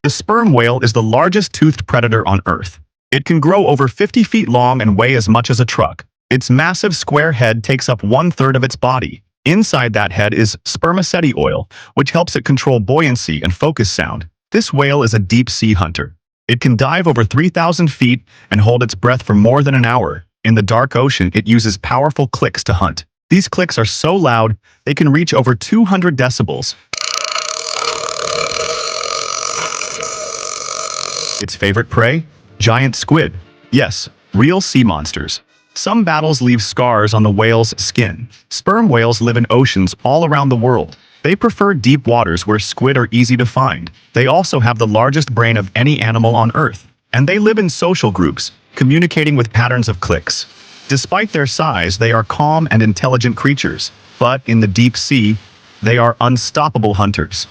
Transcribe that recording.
The sperm whale is the largest toothed predator on Earth. It can grow over 50 feet long and weigh as much as a truck. Its massive square head takes up 1/3 of its body. Inside that head is spermaceti oil, which helps it control buoyancy and focus sound. This whale is a deep-sea hunter. It can dive over 3,000 feet and hold its breath for more than an hour. In the dark ocean, it uses powerful clicks to hunt. These clicks are so loud, they can reach over 200 decibels. Its favorite prey? Giant squid. Yes, real sea monsters. Some battles leave scars on the whale's skin. Sperm whales live in oceans all around the world. They prefer deep waters where squid are easy to find. They also have the largest brain of any animal on Earth. And they live in social groups, communicating with patterns of clicks. Despite their size, they are calm and intelligent creatures. But in the deep sea, they are unstoppable hunters.